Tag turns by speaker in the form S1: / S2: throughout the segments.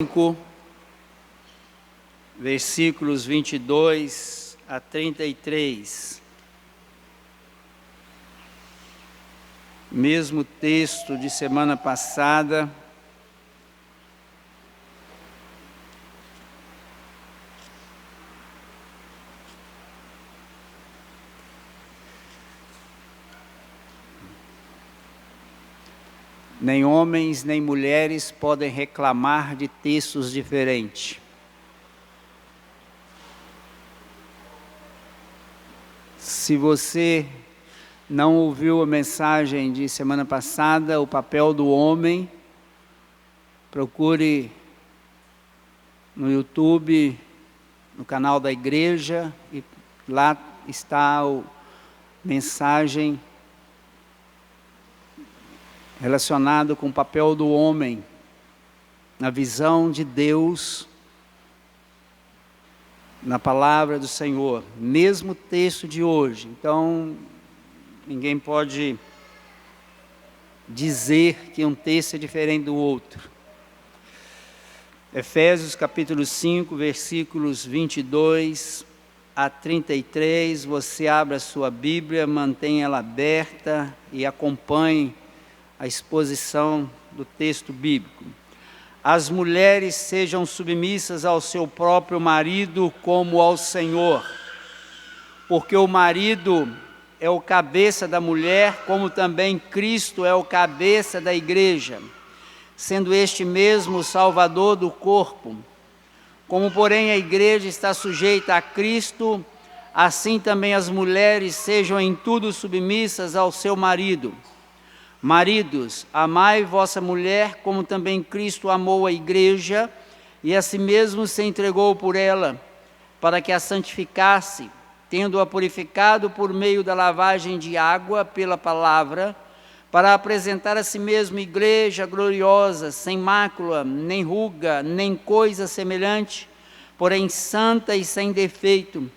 S1: 5, versículos 22 a 33. Mesmo texto de semana passada. Nem homens nem mulheres podem reclamar de textos diferentes. Se você não ouviu a mensagem de semana passada, o papel do homem, procure no YouTube, no canal da igreja, e lá está a mensagem relacionado com o papel do homem na visão de Deus, na palavra do Senhor, mesmo texto de hoje. Então, ninguém pode dizer que um texto é diferente do outro. Efésios capítulo 5, versículos 22 a 33, você abre a sua Bíblia, mantenha ela aberta e acompanhe a exposição do texto bíblico. As mulheres sejam submissas ao seu próprio marido como ao Senhor, porque o marido é o cabeça da mulher, como também Cristo é o cabeça da igreja, sendo este mesmo o Salvador do corpo. Como, porém, a igreja está sujeita a Cristo, assim também as mulheres sejam em tudo submissas ao seu marido. Maridos, amai vossa mulher, como também Cristo amou a igreja, e a si mesmo se entregou por ela, para que a santificasse, tendo-a purificado por meio da lavagem de água pela palavra, para apresentar a si mesmo igreja gloriosa, sem mácula, nem ruga, nem coisa semelhante, porém santa e sem defeito.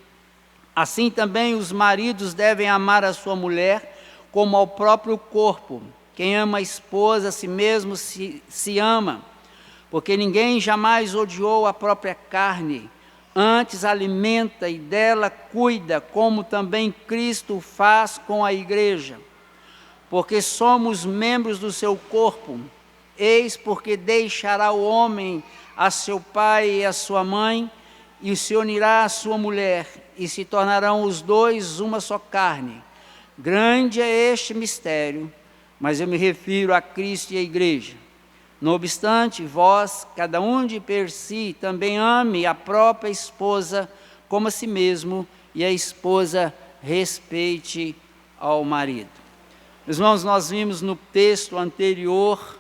S1: Assim também os maridos devem amar a sua mulher, como ao próprio corpo. Quem ama a esposa, a si mesmo se ama, porque ninguém jamais odiou a própria carne, antes alimenta e dela cuida, como também Cristo faz com a igreja, porque somos membros do seu corpo. Eis porque deixará o homem a seu pai e a sua mãe, e se unirá à sua mulher, e se tornarão os dois uma só carne. Grande é este mistério, mas eu me refiro a Cristo e a igreja. No obstante, vós, cada um de per si, também ame a própria esposa como a si mesmo, e a esposa respeite ao marido. Meus irmãos, nós vimos no texto anterior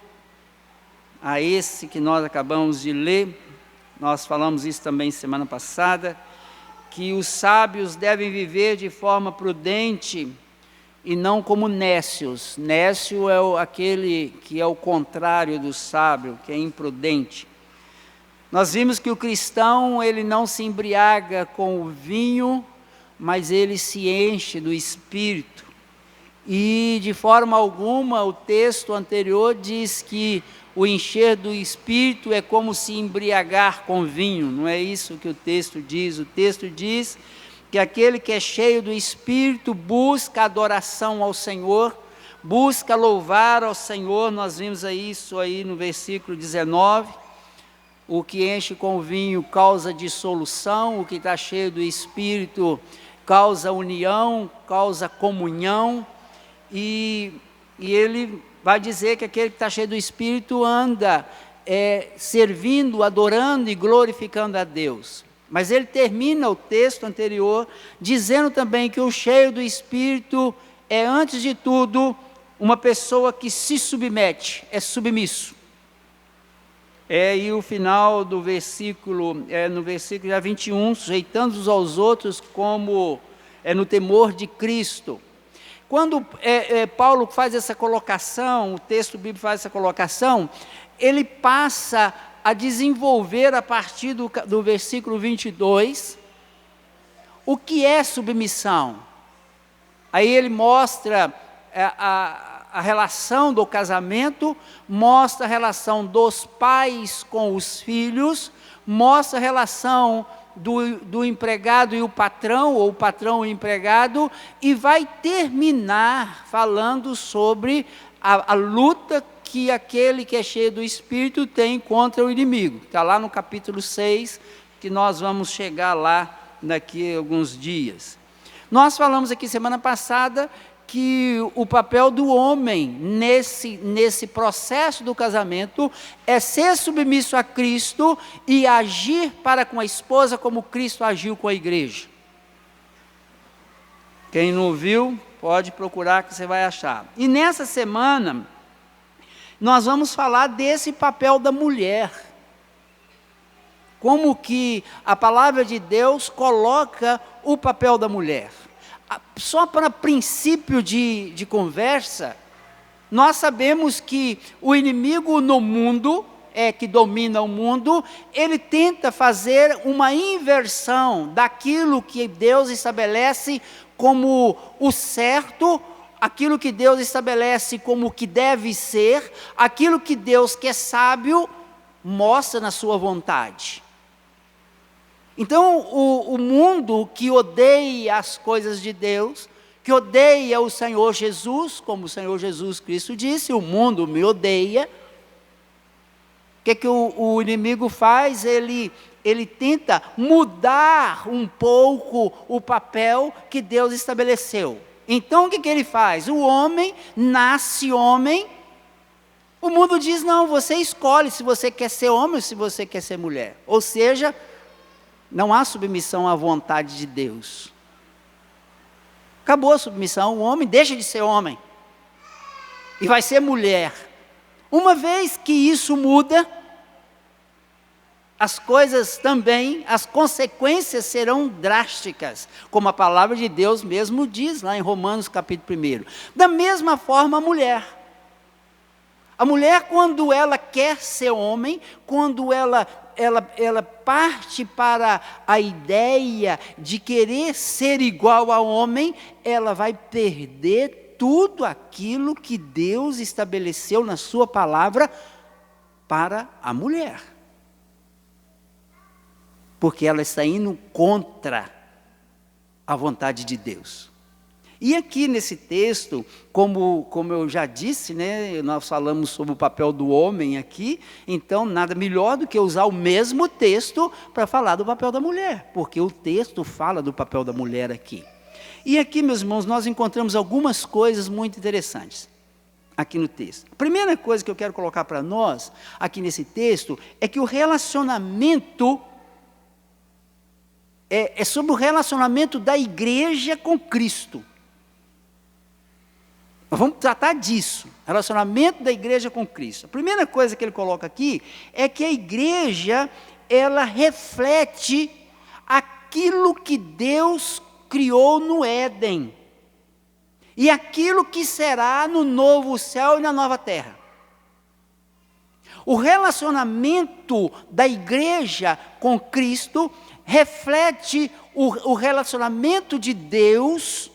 S1: a esse que nós acabamos de ler, nós falamos isso também semana passada, que os sábios devem viver de forma prudente e não como nécios. Nécio é aquele que é o contrário do sábio, que é imprudente. Nós vimos que o cristão, ele não se embriaga com o vinho, mas ele se enche do Espírito. E de forma alguma o texto anterior diz que o encher do Espírito é como se embriagar com vinho. Não é isso que o texto diz. O texto diz que aquele que é cheio do Espírito busca adoração ao Senhor, busca louvar ao Senhor. Nós vimos isso aí no versículo 19. O que enche com vinho causa dissolução, o que está cheio do Espírito causa união, causa comunhão. E ele vai dizer que aquele que está cheio do Espírito anda servindo, adorando e glorificando a Deus. Mas ele termina o texto anterior dizendo também que o cheio do Espírito é, antes de tudo, uma pessoa que se submete, é submisso. E o final do versículo, no versículo 21, sujeitando-os aos outros como no temor de Cristo. Quando Paulo faz essa colocação, o texto bíblico faz essa colocação, ele passa a desenvolver a partir do versículo 22, o que é submissão. Aí ele mostra a relação do casamento, mostra a relação dos pais com os filhos, mostra a relação do empregado e o patrão, ou o patrão e o empregado, e vai terminar falando sobre a luta que aquele que é cheio do Espírito tem contra o inimigo. Está lá no capítulo 6, que nós vamos chegar lá daqui a alguns dias. Nós falamos aqui semana passada que o papel do homem nesse processo do casamento é ser submisso a Cristo e agir para com a esposa como Cristo agiu com a igreja. Quem não viu, pode procurar que você vai achar. E nessa semana, nós vamos falar desse papel da mulher. Como que a palavra de Deus coloca o papel da mulher. Só para princípio de conversa, nós sabemos que o inimigo no mundo, que domina o mundo, ele tenta fazer uma inversão daquilo que Deus estabelece como o certo, aquilo que Deus estabelece como o que deve ser, aquilo que Deus, que é sábio, mostra na sua vontade. Então, o mundo que odeia as coisas de Deus, que odeia o Senhor Jesus, como o Senhor Jesus Cristo disse, o mundo me odeia. O que o inimigo faz? Ele tenta mudar um pouco o papel que Deus estabeleceu. Então, o que ele faz? O homem nasce homem, o mundo diz, não, você escolhe se você quer ser homem ou se você quer ser mulher. Ou seja, não há submissão à vontade de Deus. Acabou a submissão, o homem deixa de ser homem e vai ser mulher. Uma vez que isso muda, as coisas também, as consequências serão drásticas, como a palavra de Deus mesmo diz lá em Romanos capítulo 1. Da mesma forma a mulher. A mulher, quando ela quer ser homem, quando ela parte para a ideia de querer ser igual ao homem, ela vai perder tudo aquilo que Deus estabeleceu na sua palavra para a mulher. Porque ela está indo contra a vontade de Deus. E aqui nesse texto, como eu já disse, nós falamos sobre o papel do homem aqui, então nada melhor do que usar o mesmo texto para falar do papel da mulher, porque o texto fala do papel da mulher aqui. E aqui, meus irmãos, nós encontramos algumas coisas muito interessantes aqui no texto. A primeira coisa que eu quero colocar para nós, aqui nesse texto, é que o relacionamento é sobre o relacionamento da igreja com Cristo. Nós vamos tratar disso, relacionamento da igreja com Cristo. A primeira coisa que ele coloca aqui é que a igreja, ela reflete aquilo que Deus criou no Éden. E aquilo que será no novo céu e na nova terra. O relacionamento da igreja com Cristo reflete o relacionamento de Deus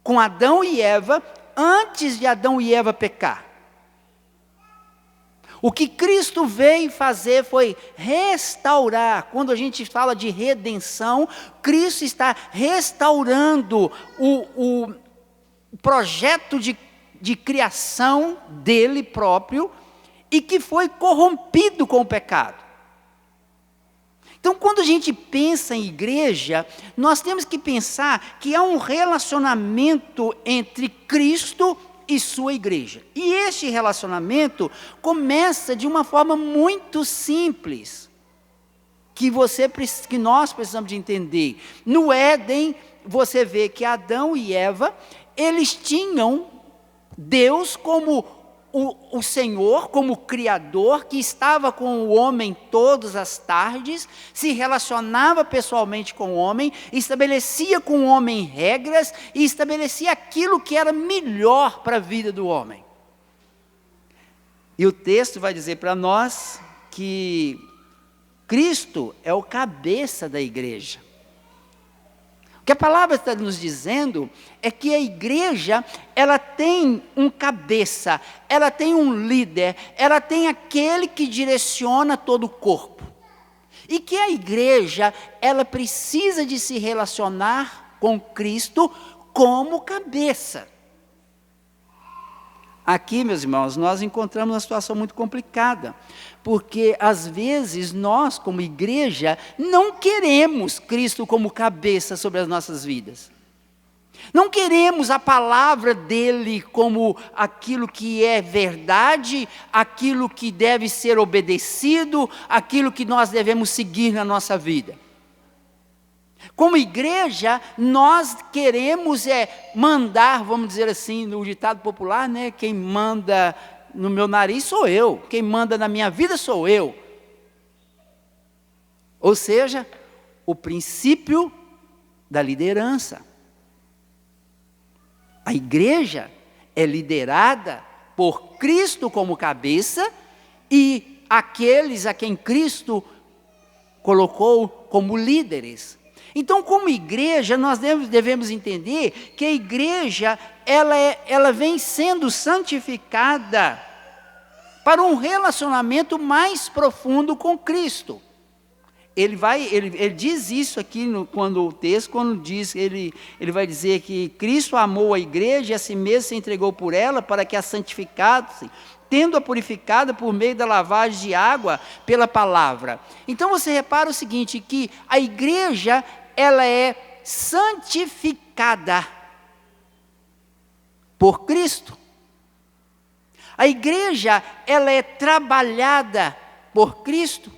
S1: com Adão e Eva, antes de Adão e Eva pecar. O que Cristo veio fazer foi restaurar. Quando a gente fala de redenção, Cristo está restaurando o projeto de criação dele próprio, e que foi corrompido com o pecado. Então, quando a gente pensa em igreja, nós temos que pensar que há um relacionamento entre Cristo e sua igreja. E este relacionamento começa de uma forma muito simples, que nós precisamos de entender. No Éden, você vê que Adão e Eva, eles tinham Deus como o Senhor, como Criador, que estava com o homem todas as tardes, se relacionava pessoalmente com o homem, estabelecia com o homem regras e estabelecia aquilo que era melhor para a vida do homem. E o texto vai dizer para nós que Cristo é o cabeça da igreja. O que a palavra está nos dizendo é que a igreja, ela tem um cabeça, ela tem um líder, ela tem aquele que direciona todo o corpo. E que a igreja, ela precisa de se relacionar com Cristo como cabeça. Aqui, meus irmãos, nós encontramos uma situação muito complicada, porque às vezes nós, como igreja, não queremos Cristo como cabeça sobre as nossas vidas. Não queremos a palavra dele como aquilo que é verdade, aquilo que deve ser obedecido, aquilo que nós devemos seguir na nossa vida. Como igreja, nós queremos mandar, vamos dizer assim, no ditado popular, né? Quem manda no meu nariz sou eu, quem manda na minha vida sou eu. Ou seja, o princípio da liderança. A igreja é liderada por Cristo como cabeça e aqueles a quem Cristo colocou como líderes. Então, como igreja, nós devemos entender que a igreja, ela vem sendo santificada para um relacionamento mais profundo com Cristo. Ele diz isso aqui, quando diz, ele vai dizer que Cristo amou a igreja e a si mesmo se entregou por ela para que a santificasse, tendo-a purificada por meio da lavagem de água pela palavra. Então você repara o seguinte, que a igreja, ela é santificada por Cristo. A igreja, ela é trabalhada por Cristo.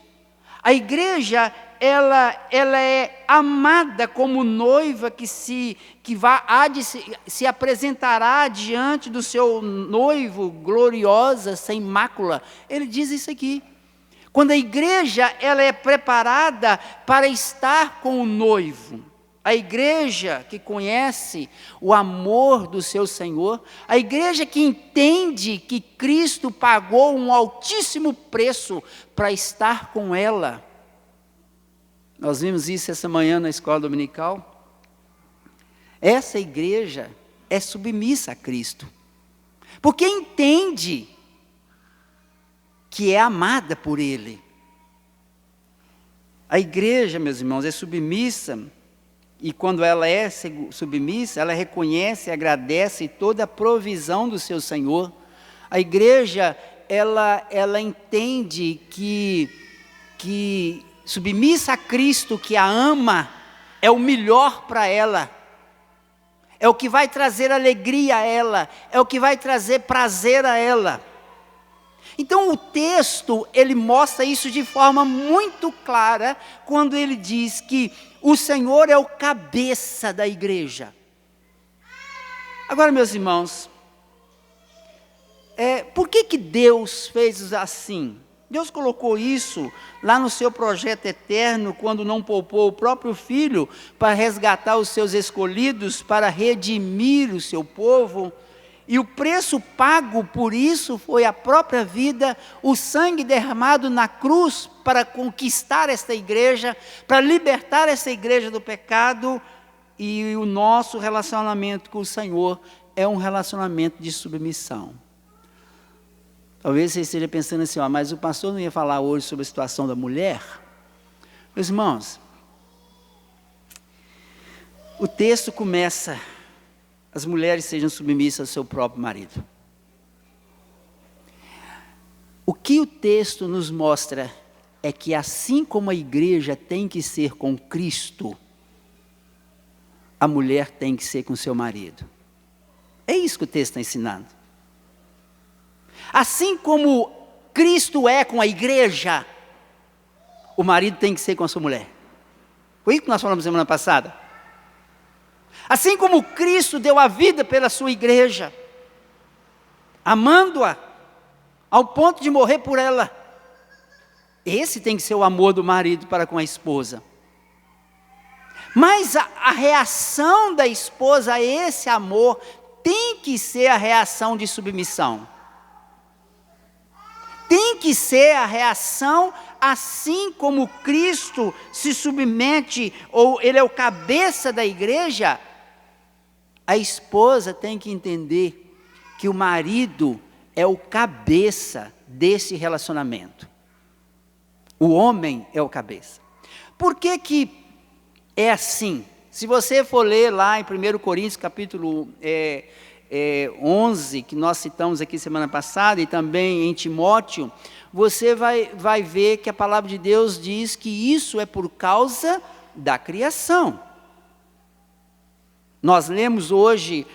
S1: A igreja, ela é amada como noiva que se apresentará diante do seu noivo, gloriosa, sem mácula. Ele diz isso aqui. Quando a igreja, ela é preparada para estar com o noivo. A igreja que conhece o amor do seu Senhor, a igreja que entende que Cristo pagou um altíssimo preço para estar com ela. Nós vimos isso essa manhã na escola dominical. Essa igreja é submissa a Cristo, porque entende que é amada por Ele. A igreja, meus irmãos, é submissa. E quando ela é submissa, ela reconhece e agradece toda a provisão do seu Senhor. A igreja, ela entende que submissa a Cristo, que a ama, é o melhor para ela. É o que vai trazer alegria a ela, é o que vai trazer prazer a ela. Então o texto, ele mostra isso de forma muito clara, quando ele diz que o Senhor é o cabeça da igreja. Agora, meus irmãos, por que Deus fez assim? Deus colocou isso lá no seu projeto eterno, quando não poupou o próprio Filho para resgatar os seus escolhidos, para redimir o seu povo. E o preço pago por isso foi a própria vida, o sangue derramado na cruz para conquistar esta igreja, para libertar essa igreja do pecado. E o nosso relacionamento com o Senhor é um relacionamento de submissão. Talvez você esteja pensando assim, mas o pastor não ia falar hoje sobre a situação da mulher? Meus irmãos, o texto começa: as mulheres sejam submissas ao seu próprio marido. O que o texto nos mostra é que assim como a igreja tem que ser com Cristo, a mulher tem que ser com seu marido. É isso que o texto está ensinando. Assim como Cristo é com a igreja, o marido tem que ser com a sua mulher. Foi isso que nós falamos semana passada. Assim como Cristo deu a vida pela sua igreja, amando-a ao ponto de morrer por ela, esse tem que ser o amor do marido para com a esposa. Mas a reação da esposa a esse amor tem que ser a reação de submissão. Tem tem que ser a reação, assim como Cristo se submete, ou Ele é o cabeça da igreja. A esposa tem que entender que o marido é o cabeça desse relacionamento. O homem é o cabeça. Por que que é assim? Se você for ler lá em 1 Coríntios capítulo 11, que nós citamos aqui semana passada, e também em Timóteo, você vai ver que a palavra de Deus diz que isso é por causa da criação. Nós lemos hoje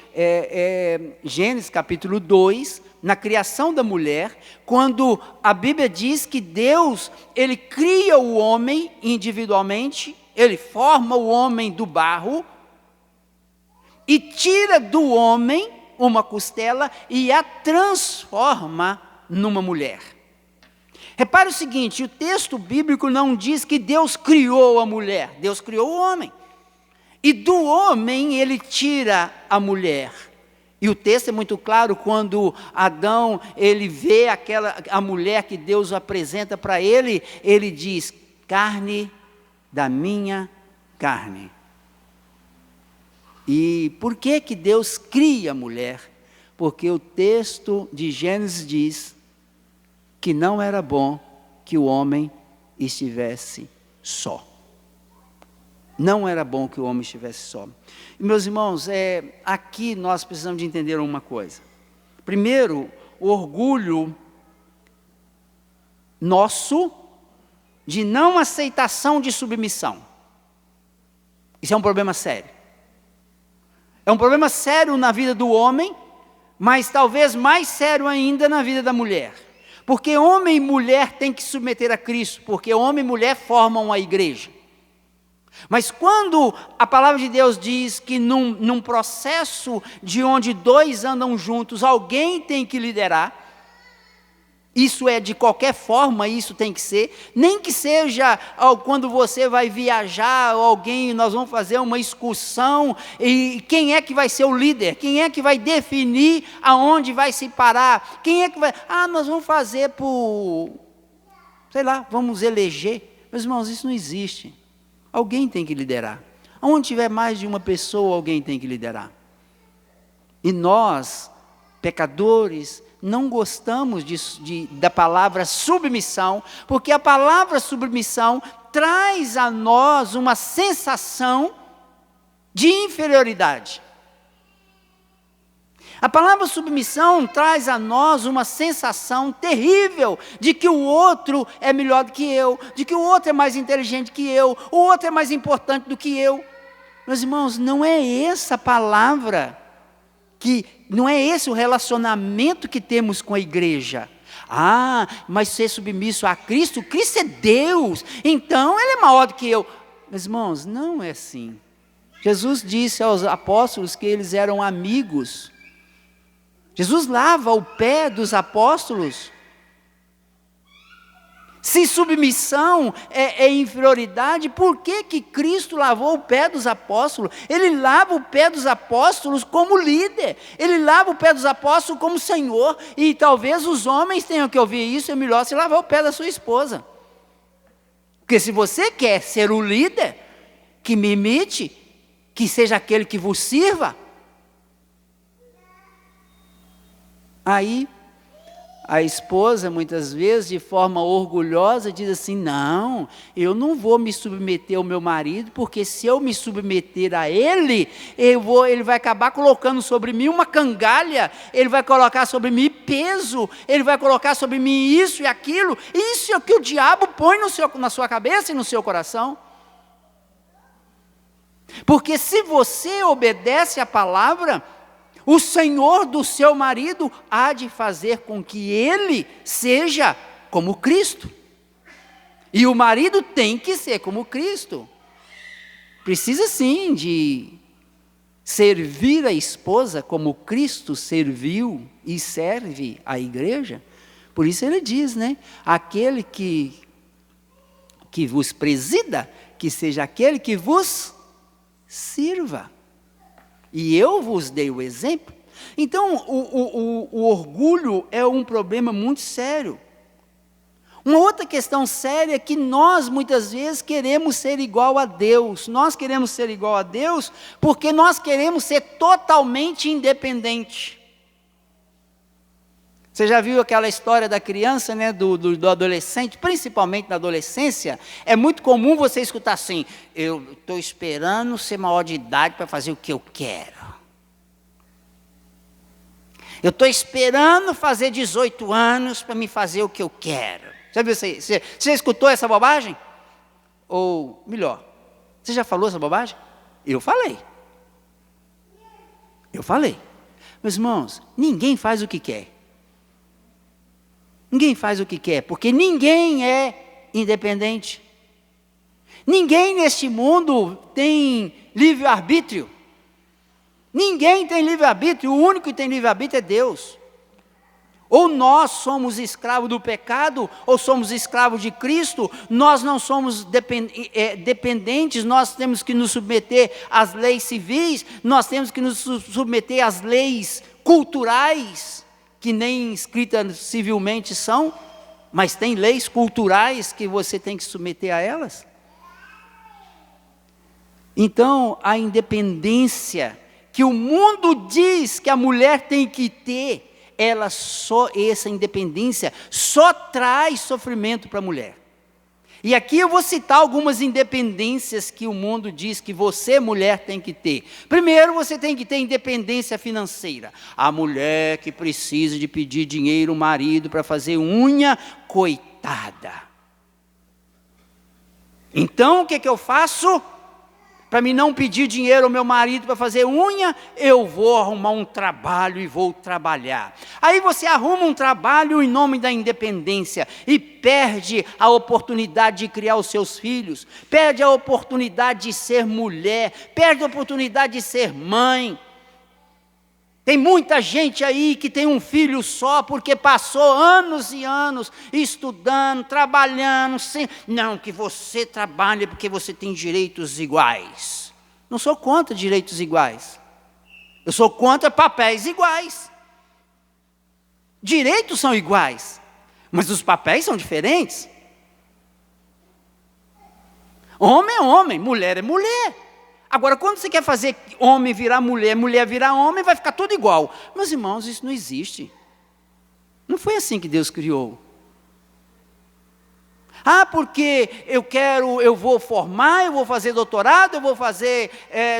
S1: Gênesis capítulo 2, na criação da mulher, quando a Bíblia diz que Deus, Ele cria o homem individualmente, Ele forma o homem do barro, e tira do homem uma costela e a transforma numa mulher. Repare o seguinte, o texto bíblico não diz que Deus criou a mulher, Deus criou o homem. E do homem ele tira a mulher. E o texto é muito claro quando Adão, ele vê a mulher que Deus apresenta para ele, ele diz, carne da minha carne. E por que que Deus cria a mulher? Porque o texto de Gênesis diz que não era bom que o homem estivesse só. Não era bom que o homem estivesse só. E, meus irmãos, aqui nós precisamos de entender uma coisa. Primeiro, o orgulho nosso de não aceitação de submissão. Isso é um problema sério. É um problema sério na vida do homem, mas talvez mais sério ainda na vida da mulher. Porque homem e mulher têm que se submeter a Cristo, porque homem e mulher formam a igreja. Mas quando a palavra de Deus diz que num processo de onde dois andam juntos, alguém tem que liderar, isso é de qualquer forma, isso tem que ser, nem que seja quando você vai viajar, nós vamos fazer uma excursão, e quem é que vai ser o líder? Quem é que vai definir aonde vai se parar? Quem é que vai... nós vamos fazer vamos eleger. Meus irmãos, isso não existe. Alguém tem que liderar. Onde tiver mais de uma pessoa, alguém tem que liderar. E nós, pecadores, não gostamos da palavra submissão, porque a palavra submissão traz a nós uma sensação de inferioridade. A palavra submissão traz a nós uma sensação terrível de que o outro é melhor do que eu, de que o outro é mais inteligente que eu, o outro é mais importante do que eu. Meus irmãos, não é essa palavra, não é esse o relacionamento que temos com a igreja. Mas ser submisso a Cristo, Cristo é Deus, então Ele é maior do que eu. Meus irmãos, não é assim. Jesus disse aos apóstolos que eles eram amigos. Jesus lava o pé dos apóstolos. Se submissão é inferioridade, por que que Cristo lavou o pé dos apóstolos? Ele lava o pé dos apóstolos como líder. Ele lava o pé dos apóstolos como Senhor. E talvez os homens tenham que ouvir isso, é melhor se lavar o pé da sua esposa. Porque se você quer ser o líder, que me imite, que seja aquele que vos sirva, aí, a esposa, muitas vezes, de forma orgulhosa, diz assim, não, eu não vou me submeter ao meu marido, porque se eu me submeter a ele, ele vai acabar colocando sobre mim uma cangalha, ele vai colocar sobre mim peso, ele vai colocar sobre mim isso e aquilo, isso é o que o diabo põe na sua cabeça e no seu coração. Porque se você obedece à palavra, o Senhor do seu marido há de fazer com que ele seja como Cristo. E o marido tem que ser como Cristo. Precisa sim de servir a esposa como Cristo serviu e serve a igreja. Por isso ele diz, aquele que vos presida, que seja aquele que vos sirva. E eu vos dei o exemplo. Então, o orgulho é um problema muito sério. Uma outra questão séria é que nós, muitas vezes, queremos ser igual a Deus. Nós queremos ser igual a Deus porque nós queremos ser totalmente independente. Você já viu aquela história da criança, né, do adolescente, principalmente na adolescência? É muito comum você escutar assim: eu estou esperando ser maior de idade para fazer o que eu quero. Eu estou esperando fazer 18 anos para me fazer o que eu quero. Já viu isso? Você já escutou essa bobagem? Ou, melhor, você já falou essa bobagem? Eu falei. Meus irmãos, ninguém faz o que quer. Ninguém faz o que quer, porque ninguém é independente. Ninguém neste mundo tem livre-arbítrio. Ninguém tem livre-arbítrio, o único que tem livre-arbítrio é Deus. Ou nós somos escravos do pecado, ou somos escravos de Cristo. Nós não somos dependentes, nós temos que nos submeter às leis civis, nós temos que nos submeter às leis culturais, que nem escritas civilmente são, mas tem leis culturais que você tem que submeter a elas. Então, a independência que o mundo diz que a mulher tem que ter, essa independência só traz sofrimento para a mulher. E aqui eu vou citar algumas independências que o mundo diz que você, mulher, tem que ter. Primeiro, você tem que ter independência financeira. A mulher que precisa de pedir dinheiro ao marido para fazer unha, coitada. Então, o que eu faço? Para mim não pedir dinheiro ao meu marido para fazer unha, eu vou arrumar um trabalho e vou trabalhar. Aí você arruma um trabalho em nome da independência e perde a oportunidade de criar os seus filhos, perde a oportunidade de ser mulher, perde a oportunidade de ser mãe. Tem muita gente aí que tem um filho só porque passou anos e anos estudando, trabalhando. Não, que você trabalha porque você tem direitos iguais. Não sou contra direitos iguais. Eu sou contra papéis iguais. Direitos são iguais, mas os papéis são diferentes. Homem é homem, mulher é mulher. Agora, quando você quer fazer homem virar mulher, mulher virar homem, vai ficar tudo igual. Meus irmãos, isso não existe. Não foi assim que Deus criou. Ah, porque eu vou formar, eu vou fazer doutorado, eu vou fazer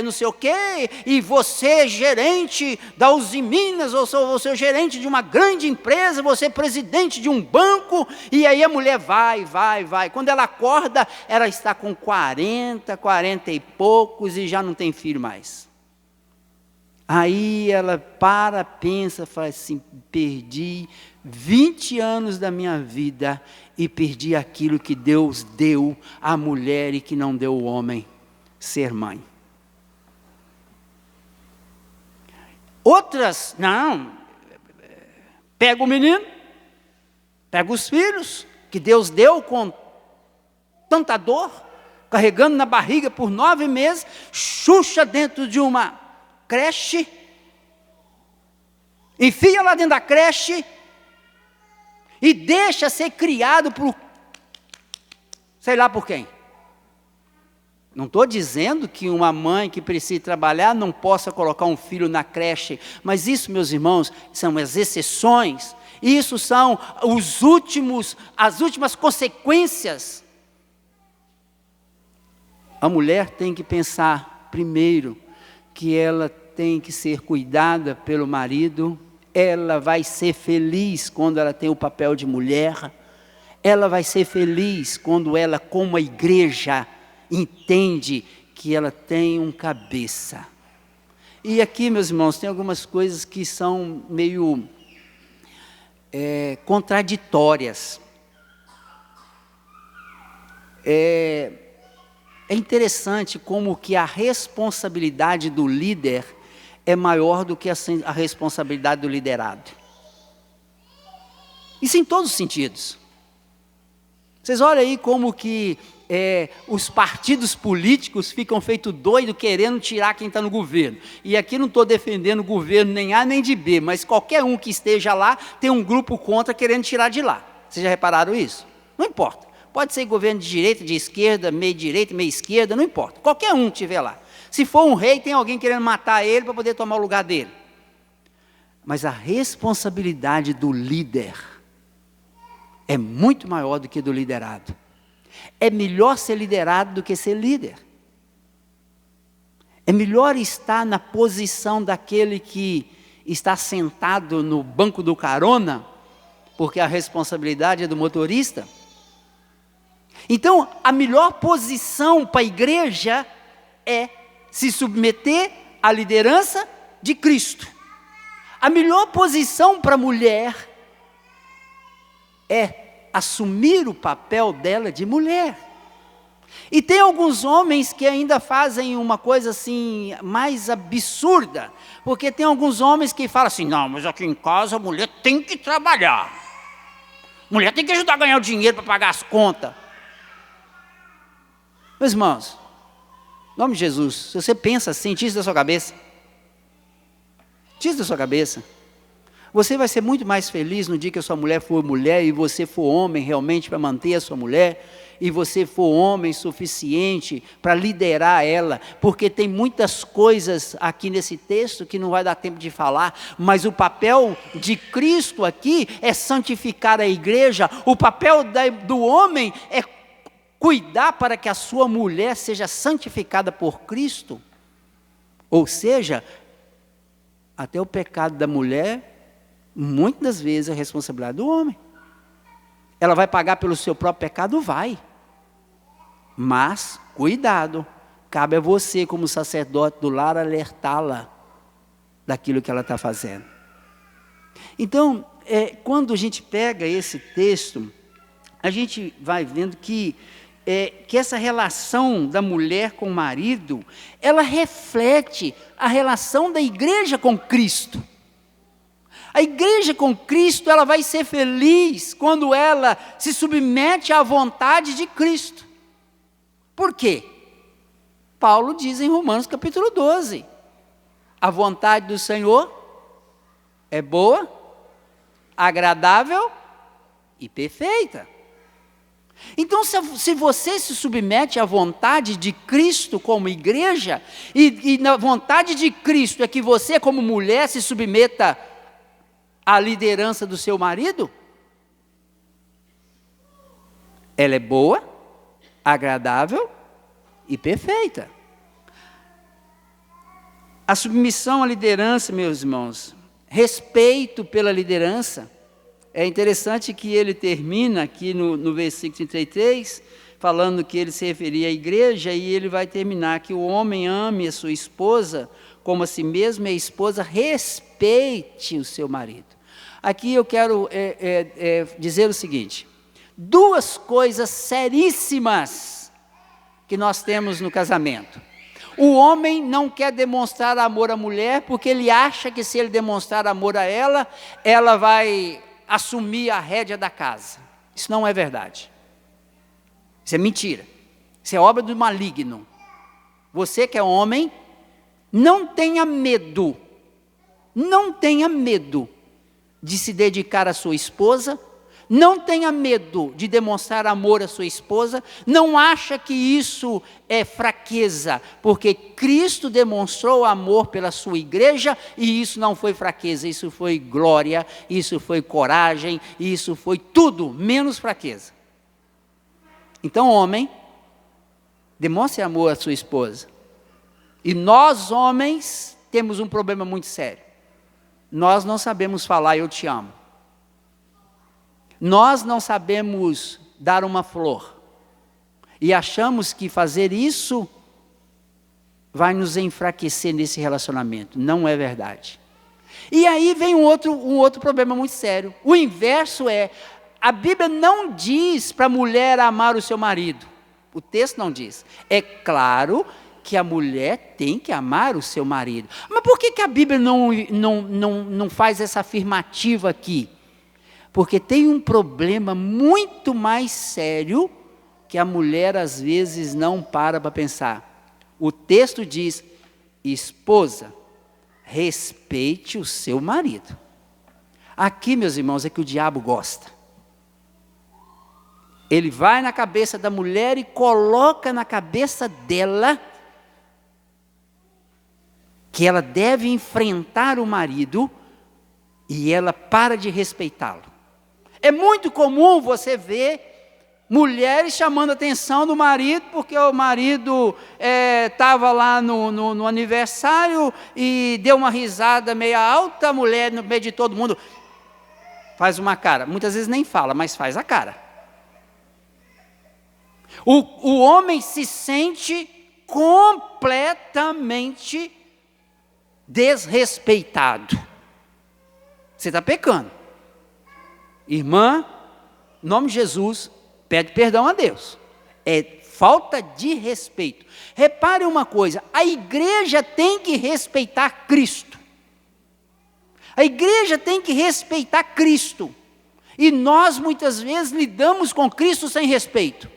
S1: não sei o quê, e você gerente da Uzi Minas, ou você gerente de uma grande empresa, você presidente de um banco, e aí a mulher vai. Quando ela acorda, ela está com 40 e poucos e já não tem filho mais. Aí ela pensa, fala assim: perdi 20 anos da minha vida e perdi aquilo que Deus deu à mulher e que não deu ao homem, ser mãe. Outras, não, pega o menino, pega os filhos, que Deus deu com tanta dor, carregando na barriga por 9 meses, chucha dentro de uma creche, enfia lá dentro da creche, e deixa ser criado por, sei lá por quem. Não estou dizendo que uma mãe que precisa trabalhar não possa colocar um filho na creche, mas isso, meus irmãos, são as exceções. Isso são as últimas consequências. A mulher tem que pensar, primeiro, que ela tem que ser cuidada pelo marido. Ela vai ser feliz quando ela tem o papel de mulher. Ela vai ser feliz quando ela, como a igreja, entende que ela tem um cabeça. E aqui, meus irmãos, tem algumas coisas que são meio contraditórias. É interessante como que a responsabilidade do líder é maior do que a responsabilidade do liderado. Isso em todos os sentidos. Vocês olham aí como que os partidos políticos ficam feito doido querendo tirar quem está no governo. E aqui não estou defendendo o governo nem A nem de B, mas qualquer um que esteja lá tem um grupo contra querendo tirar de lá. Vocês já repararam isso? Não importa. Pode ser governo de direita, de esquerda, meio direita, meio esquerda, não importa. Qualquer um que estiver lá. Se for um rei, tem alguém querendo matar ele para poder tomar o lugar dele. Mas a responsabilidade do líder é muito maior do que do liderado. É melhor ser liderado do que ser líder. É melhor estar na posição daquele que está sentado no banco do carona, porque a responsabilidade é do motorista. Então, a melhor posição para a igreja é se submeter à liderança de Cristo. A melhor posição para a mulher é assumir o papel dela de mulher. E tem alguns homens que ainda fazem uma coisa assim, mais absurda, porque tem alguns homens que falam assim, não, mas aqui em casa a mulher tem que trabalhar. Mulher tem que ajudar a ganhar o dinheiro para pagar as contas. Meus irmãos, em nome de Jesus, se você pensa assim, tira isso da sua cabeça. Tira isso da sua cabeça. Você vai ser muito mais feliz no dia que a sua mulher for mulher e você for homem realmente para manter a sua mulher, e você for homem suficiente para liderar ela, porque tem muitas coisas aqui nesse texto que não vai dar tempo de falar, mas o papel de Cristo aqui é santificar a igreja, o papel do homem é cuidar para que a sua mulher seja santificada por Cristo, ou seja, até o pecado da mulher, muitas das vezes é responsabilidade do homem. Ela vai pagar pelo seu próprio pecado? Vai. Mas, cuidado, cabe a você como sacerdote do lar alertá-la daquilo que ela está fazendo. Então, quando a gente pega esse texto, a gente vai vendo que essa relação da mulher com o marido, ela reflete a relação da igreja com Cristo. A igreja com Cristo, ela vai ser feliz quando ela se submete à vontade de Cristo. Por quê? Paulo diz em Romanos capítulo 12, a vontade do Senhor é boa, agradável e perfeita. Então, se você se submete à vontade de Cristo como igreja, e na vontade de Cristo é que você como mulher se submeta à liderança do seu marido, ela é boa, agradável e perfeita. A submissão à liderança, meus irmãos, respeito pela liderança. É interessante que ele termina aqui no versículo 33, falando que ele se referia à igreja, e ele vai terminar que o homem ame a sua esposa como a si mesmo, e a esposa respeite o seu marido. Aqui eu quero dizer o seguinte, duas coisas seríssimas que nós temos no casamento. O homem não quer demonstrar amor à mulher, porque ele acha que se ele demonstrar amor a ela, ela vai assumir a rédea da casa. Isso não é verdade. Isso é mentira. Isso é obra do maligno. Você que é homem, não tenha medo de se dedicar à sua esposa, não tenha medo de demonstrar amor à sua esposa, não acha que isso é fraqueza, porque Cristo demonstrou amor pela sua igreja, e isso não foi fraqueza, isso foi glória, isso foi coragem, isso foi tudo, menos fraqueza. Então, homem, demonstre amor à sua esposa. E nós, homens, temos um problema muito sério. Nós não sabemos falar eu te amo. Nós não sabemos dar uma flor. E achamos que fazer isso vai nos enfraquecer nesse relacionamento. Não é verdade. E aí vem um outro problema muito sério. O inverso a Bíblia não diz para a mulher amar o seu marido. O texto não diz. É claro que a mulher tem que amar o seu marido. Mas por que a Bíblia não faz essa afirmativa aqui? Porque tem um problema muito mais sério que a mulher às vezes não para pensar. O texto diz, esposa, respeite o seu marido. Aqui, meus irmãos, é que o diabo gosta. ele vai na cabeça da mulher e coloca na cabeça dela que ela deve enfrentar o marido e ela para de respeitá-lo. É muito comum você ver mulheres chamando a atenção do marido, porque o marido estava lá no aniversário e deu uma risada meio alta, a mulher no meio de todo mundo faz uma cara. Muitas vezes nem fala, mas faz a cara. O homem se sente completamente desrespeitado. Você está pecando. Irmã, em nome de Jesus, pede perdão a Deus. É falta de respeito. Repare uma coisa, a igreja tem que respeitar Cristo. A igreja tem que respeitar Cristo. E nós muitas vezes lidamos com Cristo sem respeito.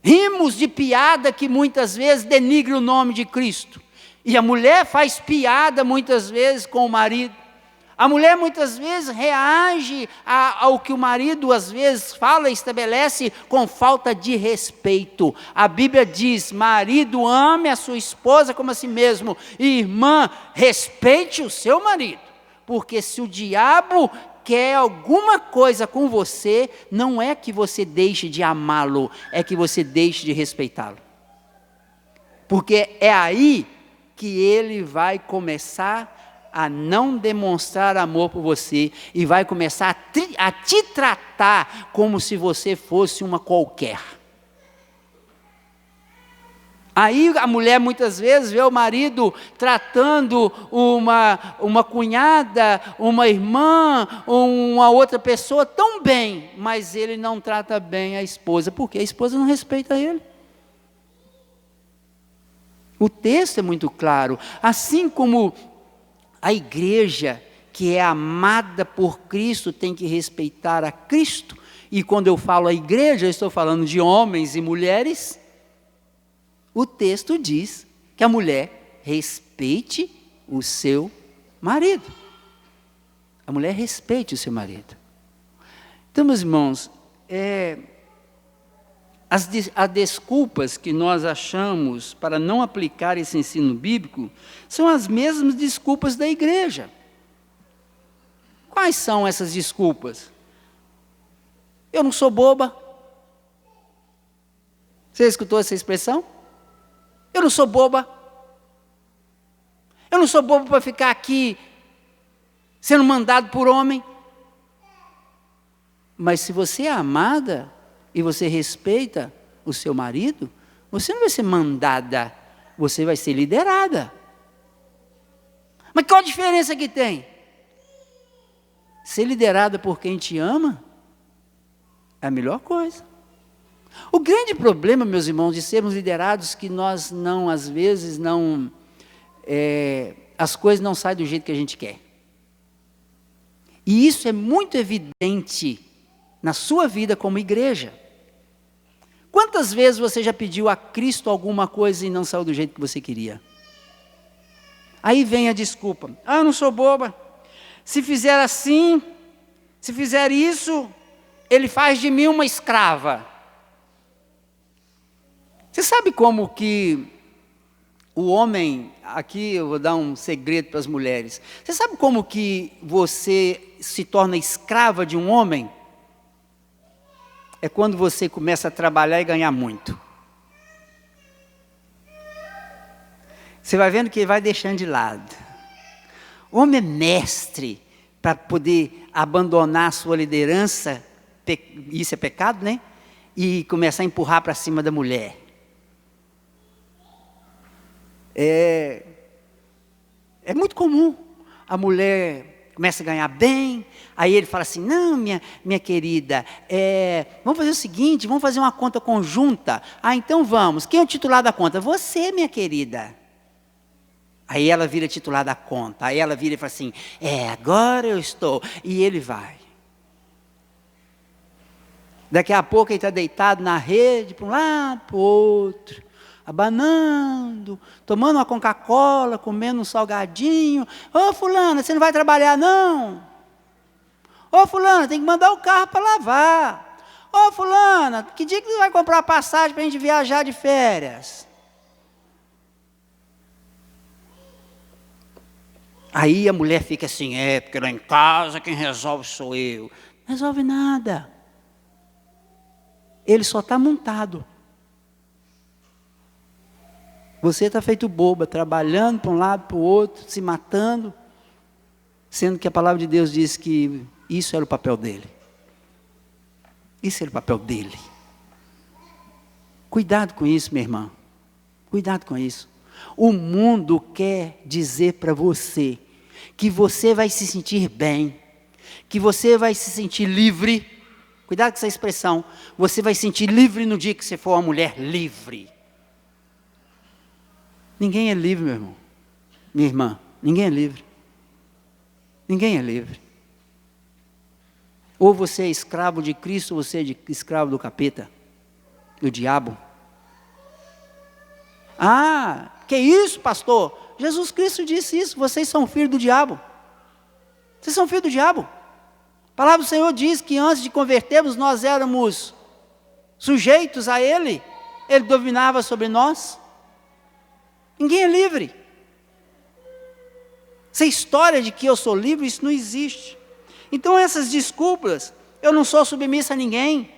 S1: Rimos de piada que muitas vezes denigre o nome de Cristo. E a mulher faz piada muitas vezes com o marido. A mulher muitas vezes reage ao que o marido às vezes fala e estabelece com falta de respeito. A Bíblia diz, marido ame a sua esposa como a si mesmo. E irmã, respeite o seu marido. Porque se o diabo quer alguma coisa com você, não é que você deixe de amá-lo, é que você deixe de respeitá-lo. Porque é aí que ele vai começar a não demonstrar amor por você e vai começar a te tratar como se você fosse uma qualquer. Aí a mulher muitas vezes vê o marido tratando uma cunhada, uma irmã, uma outra pessoa tão bem, mas ele não trata bem a esposa, porque a esposa não respeita ele. O texto é muito claro, assim como a igreja que é amada por Cristo tem que respeitar a Cristo, e quando eu falo a igreja, eu estou falando de homens e mulheres. O texto diz que a mulher respeite o seu marido. A mulher respeite o seu marido. Então, meus irmãos, as desculpas que nós achamos para não aplicar esse ensino bíblico são as mesmas desculpas da igreja. Quais são essas desculpas? Eu não sou boba. Você escutou essa expressão? Eu não sou boba. Eu não sou boba para ficar aqui sendo mandado por homem. Mas se você é amada e você respeita o seu marido, você não vai ser mandada, você vai ser liderada. Mas qual a diferença que tem? Ser liderada por quem te ama é a melhor coisa. O grande problema, meus irmãos, de sermos liderados, que nós não, às vezes, as coisas não saem do jeito que a gente quer. E isso é muito evidente na sua vida como igreja. Quantas vezes você já pediu a Cristo alguma coisa e não saiu do jeito que você queria? Aí vem a desculpa. Eu não sou boba. Se fizer assim, se fizer isso, ele faz de mim uma escrava. Você sabe como que o homem, aqui eu vou dar um segredo para as mulheres. Você sabe como que você se torna escrava de um homem? É quando você começa a trabalhar e ganhar muito. Você vai vendo que ele vai deixando de lado. O homem é mestre para poder abandonar a sua liderança, isso é pecado, né? E começar a empurrar para cima da mulher. É muito comum. A mulher começa a ganhar bem, aí ele fala assim, não, minha querida, vamos fazer o seguinte, vamos fazer uma conta conjunta. Ah, então vamos. Quem é o titular da conta? Você, minha querida. Aí ela vira titular da conta. Aí ela vira e fala assim, agora eu estou. E ele vai. Daqui a pouco ele está deitado na rede, para um lado, para o outro. Abanando, tomando uma Coca-Cola, comendo um salgadinho. Ô fulana, você não vai trabalhar não? Ô fulana, tem que mandar o carro para lavar. Ô fulana, que dia que você vai comprar passagem para a gente viajar de férias? Aí a mulher fica assim, porque lá em casa quem resolve sou eu. Não resolve nada. Ele só está montado. Você está feito boba, trabalhando para um lado, para o outro, se matando, sendo que a palavra de Deus diz que isso era o papel dele. Isso era o papel dele. Cuidado com isso, minha irmã. Cuidado com isso. O mundo quer dizer para você que você vai se sentir bem, que você vai se sentir livre. Cuidado com essa expressão. Você vai se sentir livre no dia que você for uma mulher livre. Ninguém é livre, meu irmão. Minha irmã, ninguém é livre. Ninguém é livre. Ou você é escravo de Cristo, ou você é escravo do capeta, do diabo. Ah, que isso, pastor? Jesus Cristo disse isso, vocês são filhos do diabo. Vocês são filhos do diabo. A palavra do Senhor diz que antes de convertermos, nós éramos sujeitos a Ele. Ele dominava sobre nós. Ninguém é livre. Essa história de que eu sou livre, isso não existe. Então essas desculpas, eu não sou submissa a ninguém,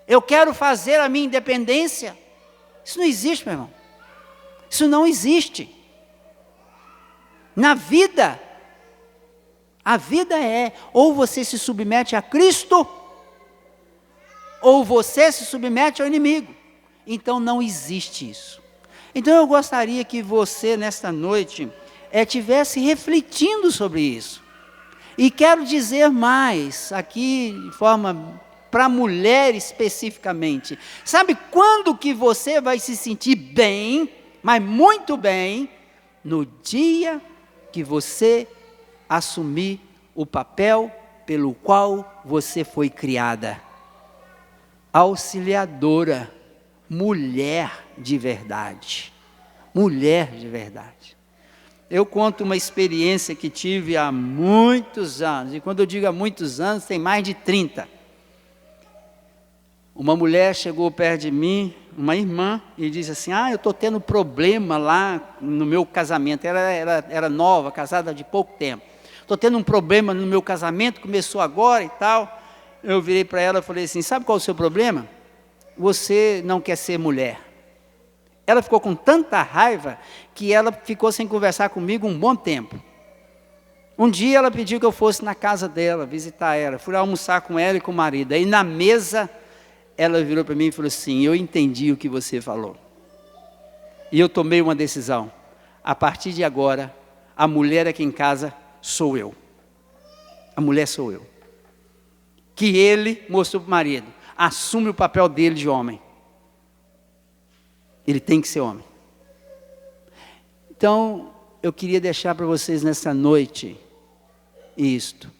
S1: eu quero fazer a minha independência, isso não existe, meu irmão. Isso não existe. Na vida, a vida é, ou você se submete a Cristo, ou você se submete ao inimigo. Então não existe isso. Então eu gostaria que você, nesta noite, estivesse refletindo sobre isso. E quero dizer mais, aqui de forma para mulher especificamente. Sabe quando que você vai se sentir bem, mas muito bem? No dia que você assumir o papel pelo qual você foi criada. Auxiliadora, mulher de verdade. Mulher de verdade. Eu conto uma experiência que tive há muitos anos, e quando eu digo há muitos anos, tem mais de 30. Uma mulher chegou perto de mim, uma irmã, e disse assim, eu estou tendo problema lá no meu casamento. Ela era nova, casada de pouco tempo. Estou tendo um problema no meu casamento, começou agora e tal. Eu virei para ela e falei assim, sabe qual é o seu problema? Você não quer ser mulher. Ela ficou com tanta raiva que ela ficou sem conversar comigo um bom tempo. Um dia ela pediu que eu fosse na casa dela, visitar ela. Fui lá almoçar com ela e com o marido. Aí na mesa, ela virou para mim e falou assim, eu entendi o que você falou. E eu tomei uma decisão. A partir de agora, a mulher aqui em casa sou eu. A mulher sou eu. Que ele mostrou para o marido. Assume o papel dele de homem. Ele tem que ser homem. Então, eu queria deixar para vocês nessa noite isto.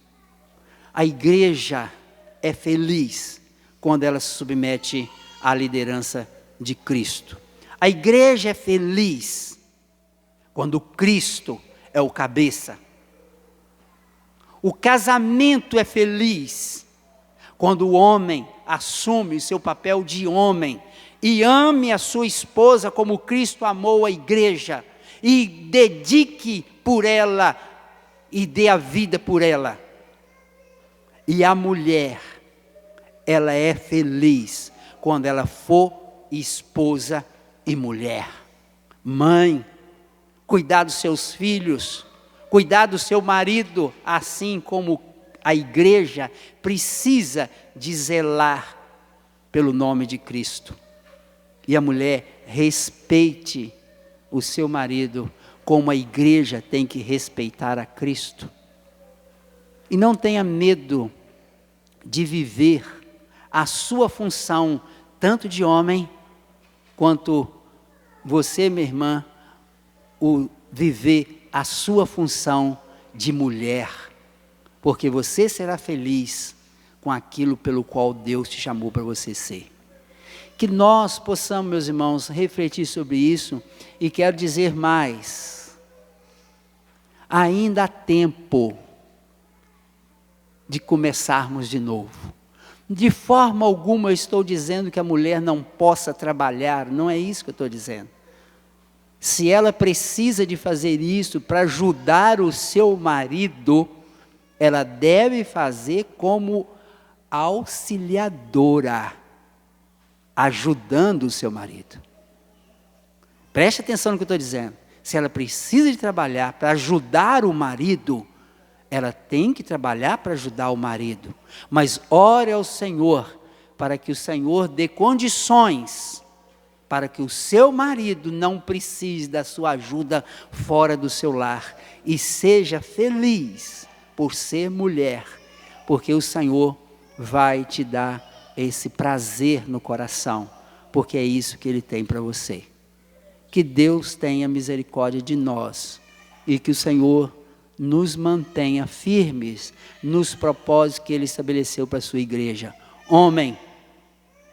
S1: A igreja é feliz quando ela se submete à liderança de Cristo. A igreja é feliz quando Cristo é o cabeça. O casamento é feliz quando o homem assume o seu papel de homem e ame a sua esposa como Cristo amou a igreja, e dedique por ela, e dê a vida por ela. E a mulher, ela é feliz quando ela for esposa e mulher. Mãe, cuidar dos seus filhos, cuidar do seu marido, assim como a igreja precisa de zelar pelo nome de Cristo. E a mulher, respeite o seu marido como a igreja tem que respeitar a Cristo. E não tenha medo de viver a sua função, tanto de homem, quanto você, minha irmã, viver a sua função de mulher. Porque você será feliz com aquilo pelo qual Deus te chamou para você ser. Que nós possamos, meus irmãos, refletir sobre isso, e quero dizer mais, ainda há tempo de começarmos de novo. De forma alguma eu estou dizendo que a mulher não possa trabalhar, não é isso que eu estou dizendo. Se ela precisa de fazer isso para ajudar o seu marido, ela deve fazer como auxiliadora, ajudando o seu marido. Preste atenção no que eu estou dizendo. Se ela precisa de trabalhar para ajudar o marido, ela tem que trabalhar para ajudar o marido. Mas ore ao Senhor, para que o Senhor dê condições, para que o seu marido não precise da sua ajuda fora do seu lar. E seja feliz por ser mulher, porque o Senhor vai te dar esse prazer no coração, porque é isso que Ele tem para você. Que Deus tenha misericórdia de nós, e que o Senhor nos mantenha firmes nos propósitos que Ele estabeleceu para a sua igreja. Homem,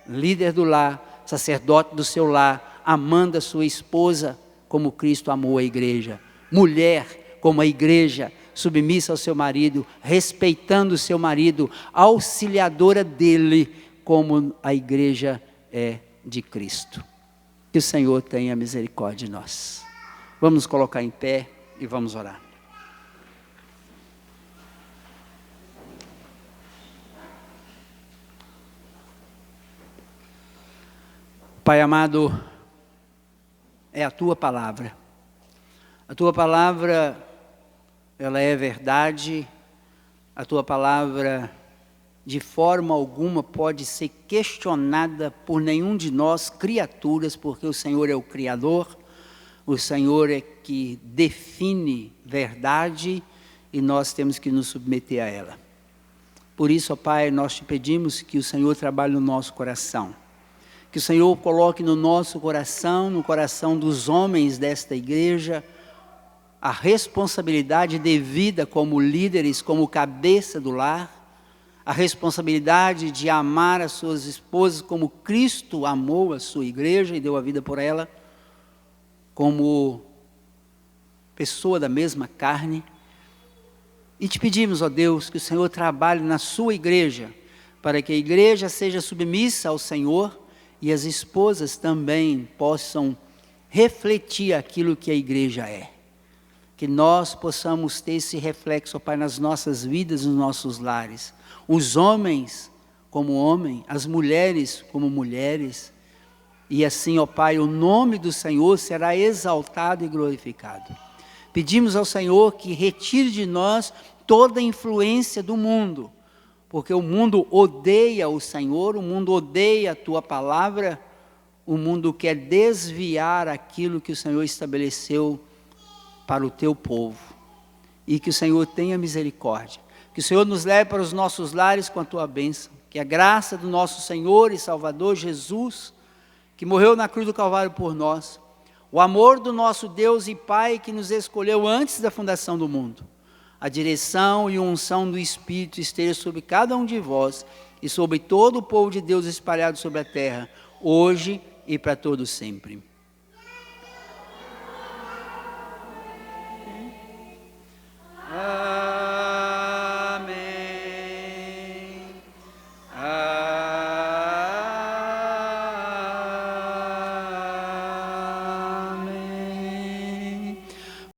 S1: líder do lar, sacerdote do seu lar, amando a sua esposa como Cristo amou a igreja. Mulher, como a igreja, submissa ao seu marido, respeitando o seu marido, auxiliadora dele, como a igreja é de Cristo. Que o Senhor tenha misericórdia de nós. Vamos nos colocar em pé e vamos orar. Pai amado, é a Tua palavra. A Tua palavra, ela é verdade. A Tua palavra, de forma alguma, pode ser questionada por nenhum de nós, criaturas, porque o Senhor é o Criador. O Senhor é que define verdade e nós temos que nos submeter a ela. Por isso, ó Pai, nós te pedimos que o Senhor trabalhe no nosso coração. Que o Senhor coloque no nosso coração, no coração dos homens desta igreja, a responsabilidade devida como líderes, como cabeça do lar, a responsabilidade de amar as suas esposas como Cristo amou a sua igreja e deu a vida por ela, como pessoa da mesma carne. E te pedimos, ó Deus, que o Senhor trabalhe na sua igreja, para que a igreja seja submissa ao Senhor, e as esposas também possam refletir aquilo que a igreja é. Que nós possamos ter esse reflexo, ó Pai, nas nossas vidas, nos nossos lares. Os homens como homens, as mulheres como mulheres. E assim, ó Pai, o nome do Senhor será exaltado e glorificado. Pedimos ao Senhor que retire de nós toda a influência do mundo, porque o mundo odeia o Senhor, o mundo odeia a Tua palavra, o mundo quer desviar aquilo que o Senhor estabeleceu para o Teu povo. E que o Senhor tenha misericórdia, que o Senhor nos leve para os nossos lares com a Tua bênção, que a graça do nosso Senhor e Salvador Jesus, que morreu na cruz do Calvário por nós, o amor do nosso Deus e Pai que nos escolheu antes da fundação do mundo, a direção e unção do Espírito esteja sobre cada um de vós e sobre todo o povo de Deus espalhado sobre a terra, hoje e para todo sempre.